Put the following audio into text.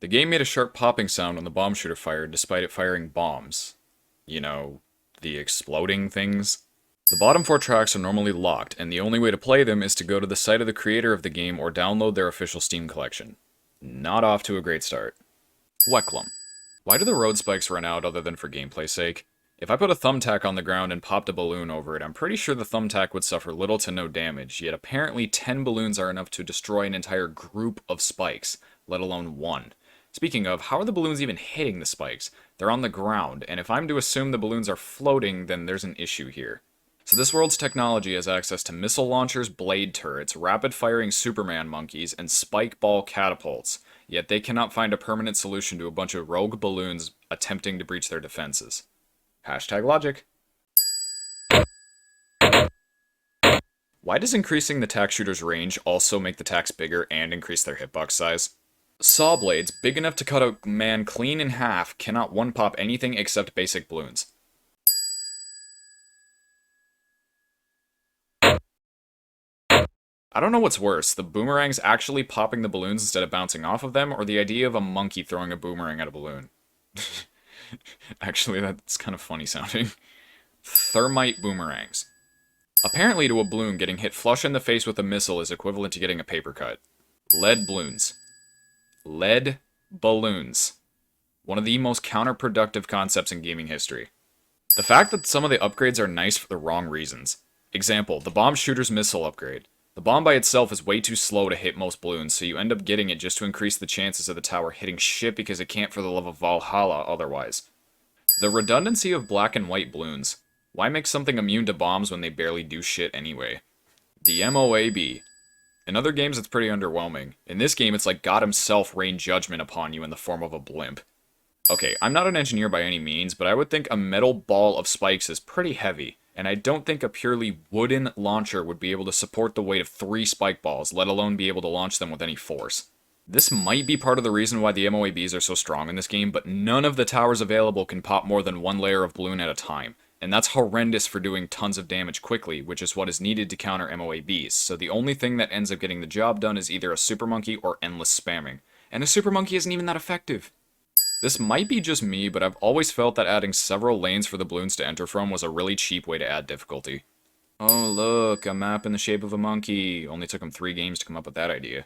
The game made a sharp popping sound when the bomb shooter fired, despite it firing bombs. You know, the exploding things. The bottom 4 tracks are normally locked, and the only way to play them is to go to the site of the creator of the game or download their official Steam collection. Not off to a great start. Weklum. Why do the road spikes run out other than for gameplay's sake? If I put a thumbtack on the ground and popped a balloon over it, I'm pretty sure the thumbtack would suffer little to no damage, yet apparently 10 balloons are enough to destroy an entire group of spikes, let alone one. Speaking of, how are the balloons even hitting the spikes? They're on the ground, and if I'm to assume the balloons are floating, then there's an issue here. So this world's technology has access to missile launchers, blade turrets, rapid-firing Superman monkeys, and spike ball catapults, yet they cannot find a permanent solution to a bunch of rogue balloons attempting to breach their defenses. Hashtag logic. Why does increasing the tack shooter's range also make the tacks bigger and increase their hitbox size? Saw blades, big enough to cut a man clean in half, cannot one-pop anything except basic balloons. I don't know what's worse, the boomerangs actually popping the balloons instead of bouncing off of them, or the idea of a monkey throwing a boomerang at a balloon. Actually, that's kind of funny sounding. Thermite boomerangs. Apparently to a balloon, getting hit flush in the face with a missile is equivalent to getting a paper cut. Lead balloons. Lead balloons. One of the most counterproductive concepts in gaming history. The fact that some of the upgrades are nice for the wrong reasons. Example, the bomb shooter's missile upgrade. The bomb by itself is way too slow to hit most balloons, so you end up getting it just to increase the chances of the tower hitting shit because it can't for the love of Valhalla otherwise. The redundancy of black and white balloons. Why make something immune to bombs when they barely do shit anyway? The MOAB. In other games it's pretty underwhelming. In this game it's like God himself rained judgment upon you in the form of a blimp. Okay, I'm not an engineer by any means, but I would think a metal ball of spikes is pretty heavy, and I don't think a purely wooden launcher would be able to support the weight of 3 spike balls, let alone be able to launch them with any force. This might be part of the reason why the MOABs are so strong in this game, but none of the towers available can pop more than 1 layer of balloon at a time, and that's horrendous for doing tons of damage quickly, which is what is needed to counter MOABs, so the only thing that ends up getting the job done is either a super monkey or endless spamming, and a super monkey isn't even that effective. This might be just me, but I've always felt that adding several lanes for the balloons to enter from was a really cheap way to add difficulty. Oh look, a map in the shape of a monkey. Only took him 3 games to come up with that idea.